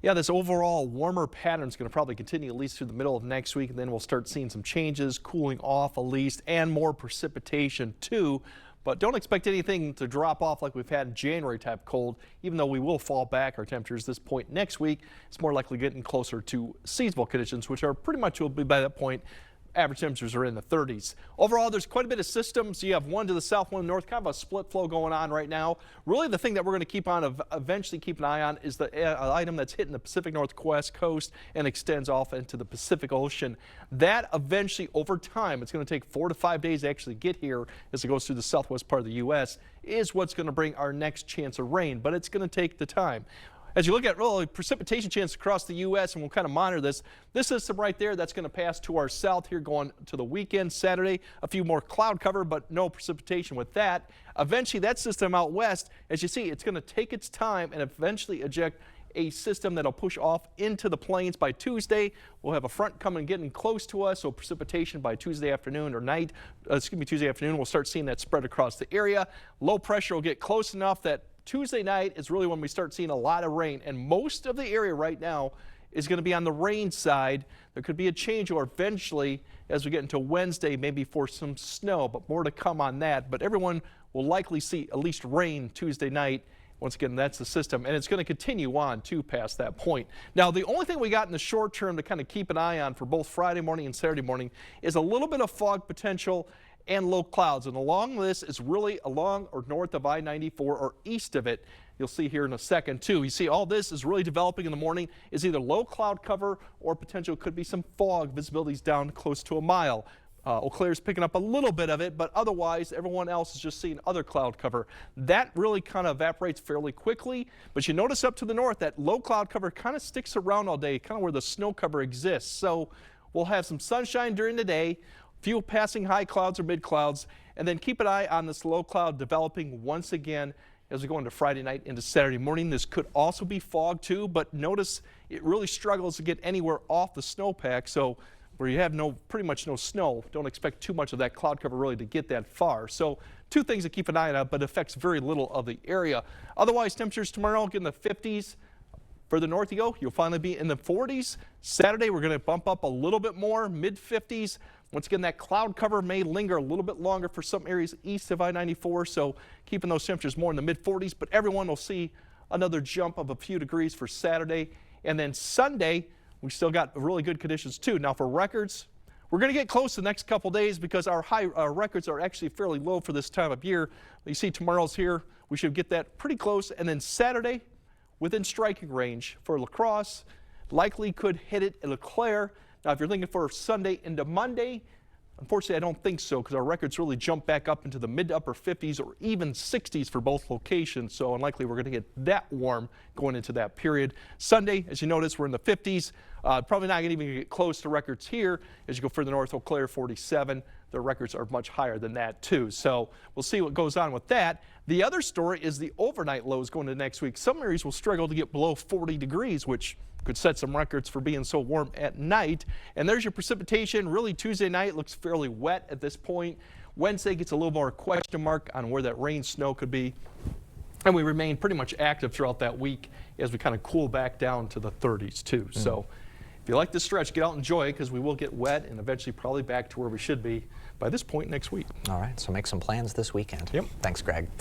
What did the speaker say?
Yeah, this overall warmer pattern is going to probably continue at least through the middle of next week, and then we'll start seeing some changes, cooling off at least, and more precipitation too. But don't expect anything to drop off like we've had in January type cold, even though we will fall back our temperatures this point next week. It's more likely getting closer to seasonal conditions, which are pretty much will be by that point. Average temperatures are in the 30s. Overall, there's quite a bit of systems. You have one to the south, one north, kind of a split flow going on right now. Really, the thing that we're going to keep on, eventually keep an eye on, is the item that's hitting the Pacific Northwest coast and extends off into the Pacific Ocean. That eventually, over time, it's going to take 4 to 5 days to actually get here as it goes through the southwest part of the U.S., is what's going to bring our next chance of rain, but it's going to take the time. As you look at really precipitation chance across the U.S., and we'll kind of monitor this system right there, that's going to pass to our south here going to the weekend, Saturday. A few more cloud cover, but no precipitation with that. Eventually, that system out west, as you see, it's going to take its time and eventually eject a system that'll push off into the plains by Tuesday. We'll have a front coming getting close to us, so precipitation by Tuesday afternoon or night, Tuesday afternoon, we'll start seeing that spread across the area. Low pressure will get close enough that Tuesday night is really when we start seeing a lot of rain, and most of the area right now is going to be on the rain side. There could be a change or eventually as we get into Wednesday, maybe for some snow, but more to come on that. But everyone will likely see at least rain Tuesday night. Once again, that's the system, and it's going to continue on to past that point. Now, the only thing we got in the short term to kind of keep an eye on for both Friday morning and Saturday morning is a little bit of fog potential and low clouds. And along this is really along or north of I-94 or east of it. You'll see here in a second too. You see all this is really developing in the morning is either low cloud cover or potential could be some fog. Visibility's down close to a mile. Eau Claire's picking up a little bit of it, but otherwise everyone else is just seeing other cloud cover. That really kind of evaporates fairly quickly, but you notice up to the north that low cloud cover kind of sticks around all day, kind of where the snow cover exists. So we'll have some sunshine during the day, few passing high clouds or mid clouds, and then keep an eye on this low cloud developing once again as we go into Friday night into Saturday morning. This could also be fog too, but notice it really struggles to get anywhere off the snowpack. So where you have pretty much no snow, don't expect too much of that cloud cover really to get that far. So two things to keep an eye on, but affects very little of the area. Otherwise, temperatures tomorrow get in the 50s. Further north you go, you'll finally be in the 40s. Saturday, we're going to bump up a little bit more, mid 50s. Once again, that cloud cover may linger a little bit longer for some areas east of I-94, so keeping those temperatures more in the mid 40s, but everyone will see another jump of a few degrees for Saturday. And then Sunday, we still got really good conditions too. Now for records, we're going to get close the next couple days because our records are actually fairly low for this time of year. You see tomorrow's here, we should get that pretty close. And then Saturday, within striking range for La Crosse, likely could hit it at Eau Claire. Now, if you're looking for Sunday into Monday, unfortunately, I don't think so because our records really jump back up into the mid to upper 50s or even 60s for both locations. So unlikely we're going to get that warm going into that period. Sunday, as you notice, we're in the 50s. Probably not going to even get close to records here. As you go further north, Eau Claire 47. The records are much higher than that too. So we'll see what goes on with that. The other story is the overnight lows going into next week. Some areas will struggle to get below 40 degrees, which could set some records for being so warm at night. And there's your precipitation. Really, Tuesday night looks fairly wet at this point. Wednesday gets a little more question mark on where that rain snow could be. And we remain pretty much active throughout that week as we kind of cool back down to the 30s too. So if you like this stretch, get out and enjoy it because we will get wet and eventually probably back to where we should be by this point next week. All right, so make some plans this weekend. Yep. Thanks, Greg.